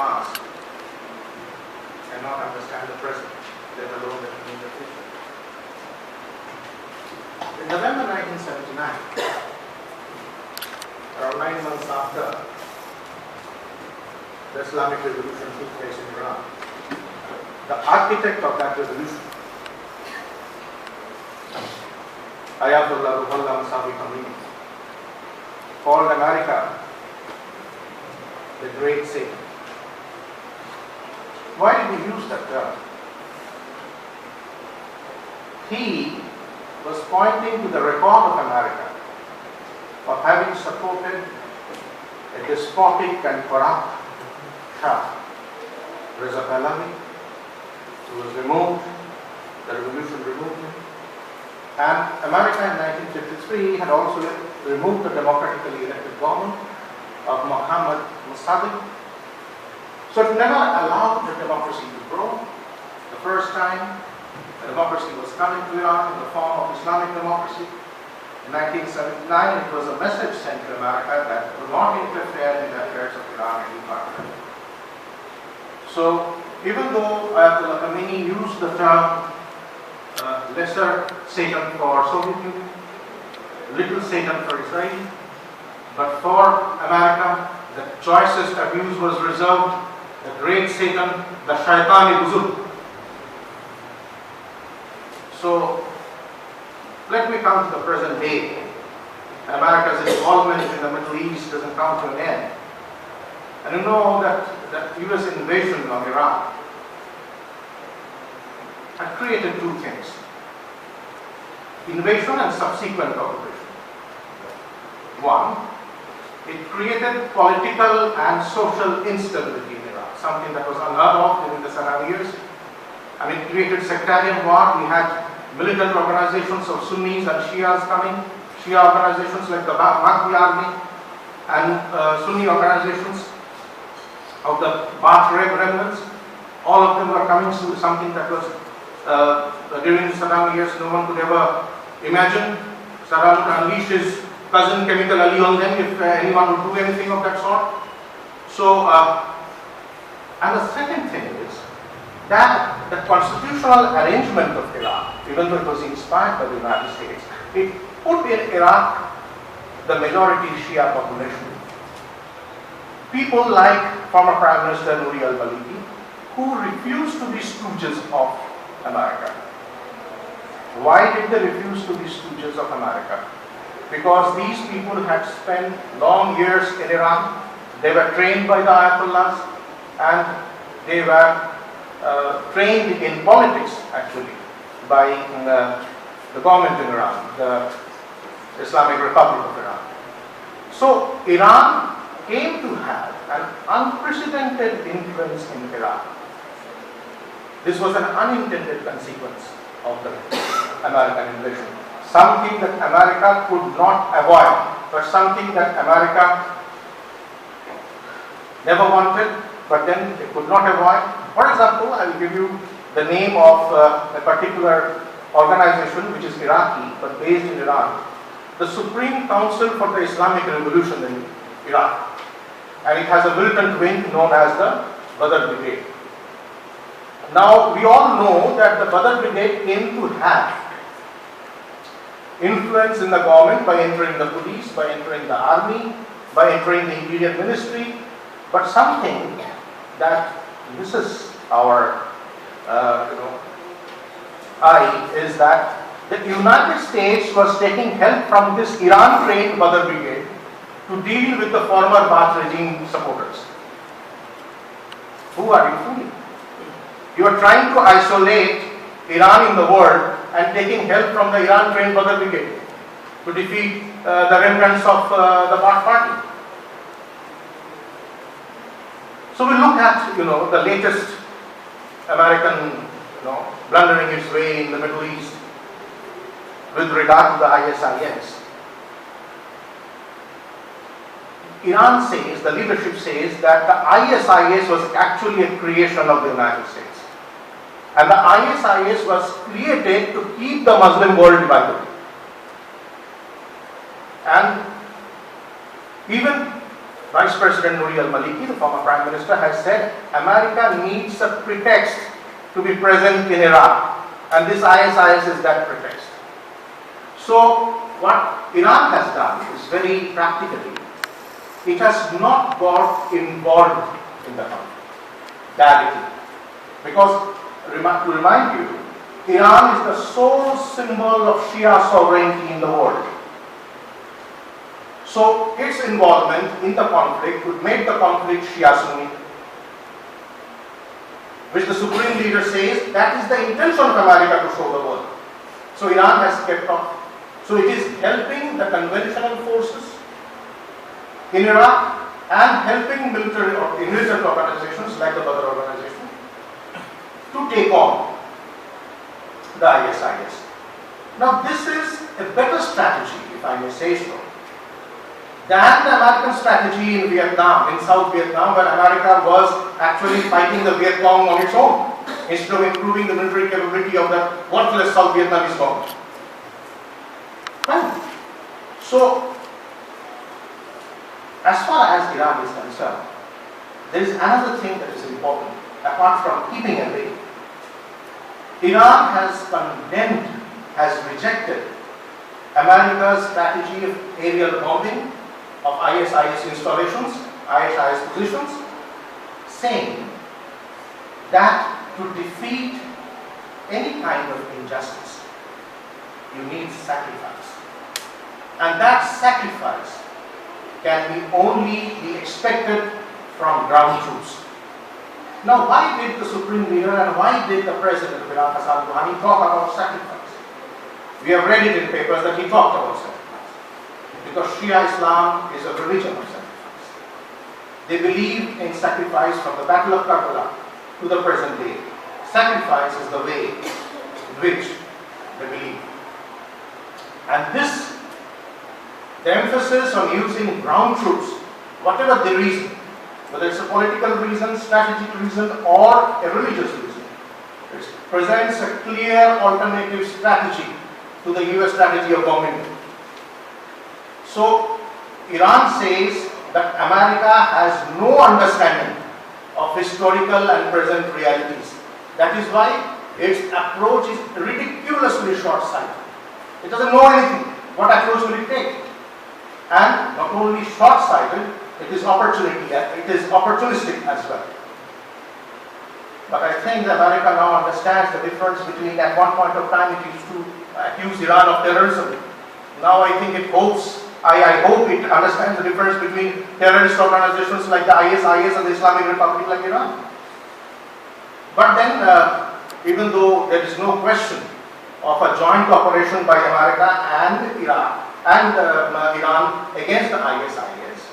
past cannot understand the present, let alone the future. In November 1979, around 9 months after the Islamic Revolution took place in Iran, the architect of that revolution, Jawaharlal, called America the Great Satan. Why did he use that term? He was pointing to the record of America of having supported a despotic and corrupt Shah, Reza Pahlavi, who was removed, the revolution removed him, and America in 1953 had also removed the democratically elected government of Muhammad Mossadegh. So it never allowed the democracy to grow. The first time the democracy was coming to Iran in the form of Islamic democracy. In 1979, it was a message sent to America that would not interfere in the affairs of Iran any further. So even though Ayatollah Khamenei used the term lesser Satan for Soviet Union, little Satan for Israel, but for America, the choicest abuse was reserved, the great Satan, the SHAYTAAN-E-BOZORG. So let me come to the present day. America's involvement in the Middle East doesn't come to an end. And you know that the US invasion of Iran had created two things: invasion and subsequent occupation. One, it created political and social instability in Iran, something that was unheard of during the Saddam years. I mean, it created sectarian war. We had militant organizations of Sunnis and Shias coming, Shia organizations like the Mahdi Army, and Sunni organizations of the Baath rebels. All of them were coming to something that was during the Saddam years no one could ever imagine. Saddam would unleash his cousin Chemical Ali on them if anyone would do anything of that sort. So, and the second thing is that the constitutional arrangement of Iraq, even though it was inspired by the United States, it put in Iraq the majority Shia population. People like former Prime Minister Nouri al-Maliki, who refused to be stooges of America. Why did they refuse to be stooges of America? Because these people had spent long years in Iran, they were trained by the Ayatollahs, and they were trained in politics actually by the government in Iran, the Islamic Republic of Iran. So Iran came to have an unprecedented influence in Iraq. This was an unintended consequence of the American invasion. Something that America could not avoid, but something that America never wanted, but then they could not avoid. For example, I will give you the name of a particular organization which is Iraqi but based in Iran, the Supreme Council for the Islamic Revolution in Iraq. And it has a militant wing known as the Badr Brigade. Now, we all know that the Badr Brigade came to have influence in the government by entering the police, by entering the army, by entering the Interior Ministry, but something that misses our eye is that the United States was taking help from this Iran-trained Badr Brigade to deal with the former Baath regime supporters. Who are you fooling? You are trying to isolate Iran in the world and taking help from the Iran-trained Badr Brigade to defeat the remnants of the Baath party. So we look at, the latest American, blundering its way in the Middle East with regard to the ISIS. Iran says, the leadership says that the ISIS was actually a creation of the United States. And the ISIS was created to keep the Muslim world divided. And even Vice President Nouri al-Maliki, the former Prime Minister, has said America needs a pretext to be present in Iraq, and this ISIS is that pretext. So what Iran has done is very practically, it has not got involved in the conflict directly, because to remind you, Iran is the sole symbol of Shia sovereignty in the world. So its involvement in the conflict would make the conflict Shia-Sunni, which the Supreme Leader says that is the intention of America to show the world. So Iran has kept off. So it is helping the conventional forces in Iraq and helping military or militant organizations like the Badr organization to take on the ISIS. Now this is a better strategy, if I may say so, than the American strategy in Vietnam, in South Vietnam, where America was actually fighting the Viet Cong on its own, instead of improving the military capability of the worthless South Vietnamese government. Right. So, as far as Iran is concerned, there is another thing that is important, apart from keeping away. Iran has condemned, has rejected America's strategy of aerial bombing of ISIS installations, ISIS positions, saying that to defeat any kind of injustice, you need sacrifice. And that sacrifice can only be expected from ground troops. Now, why did the Supreme Leader and why did the President of Iran, Hassan Rouhani, talk about sacrifice? We have read it in papers that he talked about sacrifice. Because Shia Islam is a religion of sacrifice. They believe in sacrifice from the Battle of Karbala to the present day. Sacrifice is the way in which they believe. And this, the emphasis on using ground troops, whatever the reason, whether it's a political reason, strategic reason, or a religious reason, it presents a clear alternative strategy to the US strategy of bombing. So, Iran says that America has no understanding of historical and present realities. That is why its approach is ridiculously short-sighted. It doesn't know anything. What approach will it take? And not only short-sighted, it is opportunistic as well. But I think that America now understands the difference between, at one point of time it used to accuse Iran of terrorism. Now I think it hopes, I hope it understands the difference between terrorist organizations like the ISIS and the Islamic Republic like Iran. But then, even though there is no question of a joint operation by America and Iran against the ISIS,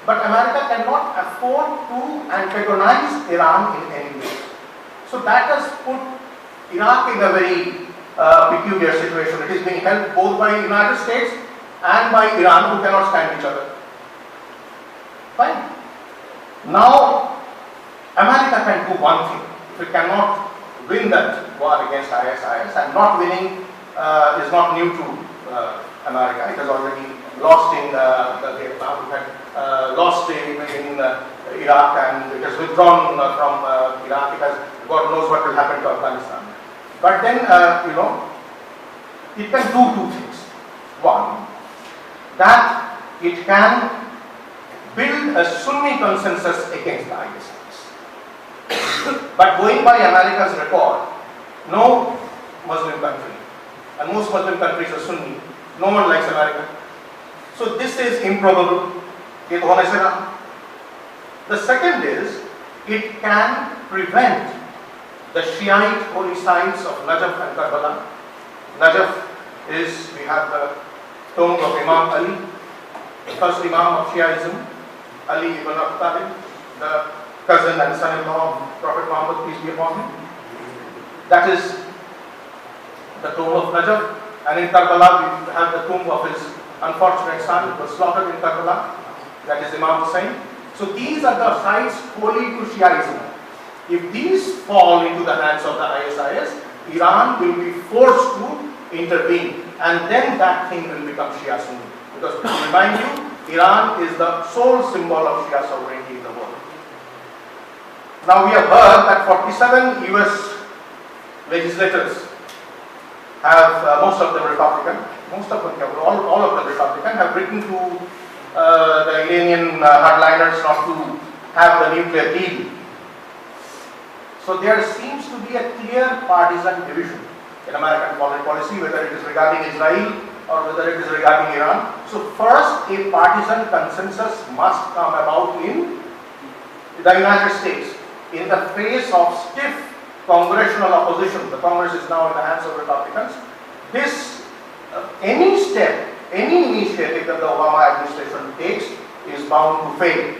but America cannot afford to antagonize Iran in any way. So that has put Iraq in a very peculiar situation. It is being helped both by the United States and by Iran, who cannot stand each other. Fine. Now, America can do one thing. If it cannot win that war against ISIS, and not winning is not new to America. It has already lost in the Vietnam, it had lost in Iraq, and it has withdrawn from Iraq. It has, God knows what will happen to Afghanistan. But then, it can do two things. One, that it can build a Sunni consensus against the ISIS. But going by America's record, no Muslim country, and most Muslim countries are Sunni, no one likes America. So this is improbable. The second is, it can prevent the Shiite holy sites of Najaf and Karbala. Najaf is, we have the tomb of Imam Ali, the first Imam of Shiaism, Ali ibn Abi Talib, the cousin and son-in-law of Prophet Muhammad, peace be upon him. That is the tomb of Najaf. And in Karbala, we have the tomb of his unfortunate son who was slaughtered in Karbala, that is Imam Hussain. So these are the sites holy to Shiaism. If these fall into the hands of the ISIS, Iran will be forced to intervene, and then that thing will become Shia Sunni. Because to remind you, Iran is the sole symbol of Shia sovereignty in the world. Now we have heard that 47 US legislators have, most of them Republican, all of them Republican, have written to the Iranian hardliners not to have the nuclear deal. So there seems to be a clear partisan division in American foreign policy, whether it is regarding Israel or whether it is regarding Iran. So first, a partisan consensus must come about in the United States. In the face of stiff congressional opposition, the Congress is now in the hands of Republicans, any step, any initiative that the Obama administration takes is bound to fail.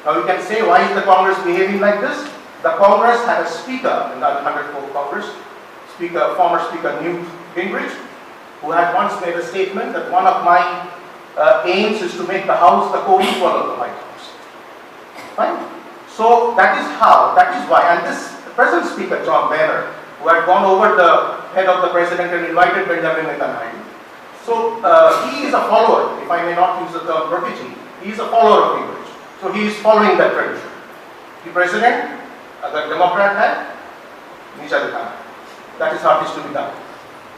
Now you can say, why is the Congress behaving like this? The Congress had a speaker in the 104th Congress, former Speaker Newt Gingrich, who had once made a statement that one of my aims is to make the House the co-equal of the White House. Fine? So that is why, and this present Speaker, John Boehner, who had gone over the head of the President and invited Benjamin Netanyahu. So he is a follower, if I may not use the term protege, he is a follower of Gingrich. So he is following that tradition. The President, the Democrat had, that is how it is to be done.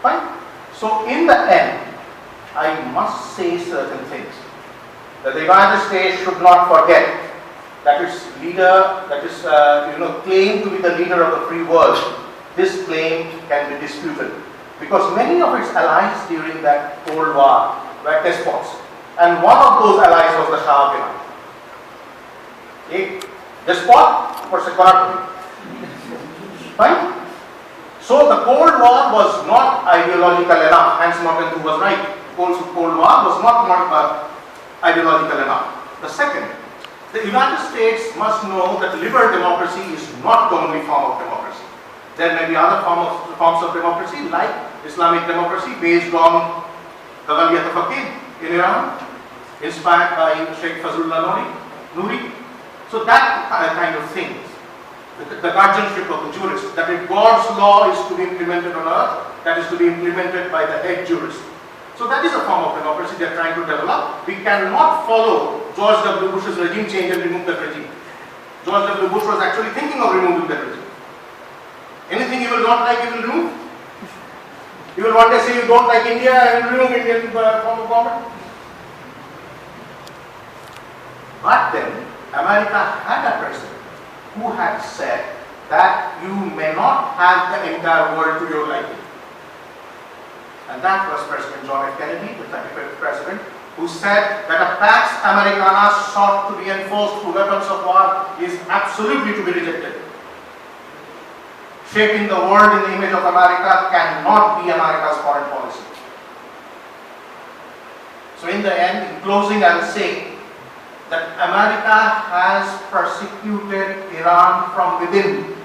Fine? So in the end, I must say certain things. That the United States should not forget that its leader, claimed to be the leader of the free world. This claim can be disputed because many of its allies during that Cold War were despots, and one of those allies was the Shah of Iran. A despot for security. Fine? So the Cold War was not ideological enough. Hans Morgan was right. Cold War was not ideological enough. The second, the United States must know that liberal democracy is not the only form of democracy. There may be other forms of democracy, like Islamic democracy based on the Waliyat al-Faqih in Iran, inspired by Sheikh Fazlullah Nuri. So that kind of thing, the guardianship of the jurist, that if God's law is to be implemented on earth, that is to be implemented by the head jurist. So that is a form of democracy they are trying to develop. We cannot follow George W. Bush's regime change and remove that regime. George W. Bush was actually thinking of removing that regime. Anything you will not like, you will remove. You will one day say you don't like India and remove Indian form of government. But then, America had a president who had said that you may not have the entire world to your liking. And that was President John F. Kennedy, the 35th president, who said that a Pax Americana sought to be enforced through weapons of war is absolutely to be rejected. Shaping the world in the image of America cannot be America's foreign policy. So in the end, in closing, I will say that America has persecuted Iran from within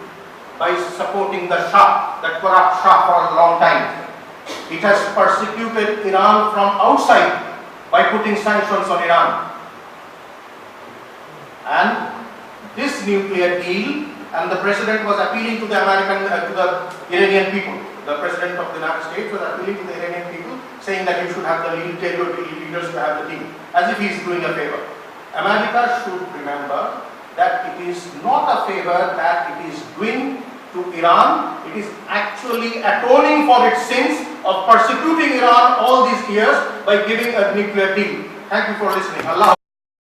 by supporting the Shah, that corrupt Shah, for a long time. It has persecuted Iran from outside by putting sanctions on Iran. And this nuclear deal, and the president was appealing to the Iranian people. The president of the United States was appealing to the Iranian people, saying that you should have the leaders to have the deal, as if he is doing a favor. America should remember that it is not a favor that it is doing to Iran. It is actually atoning for its sins of persecuting Iran all these years by giving a nuclear deal. Thank you for listening. Allah.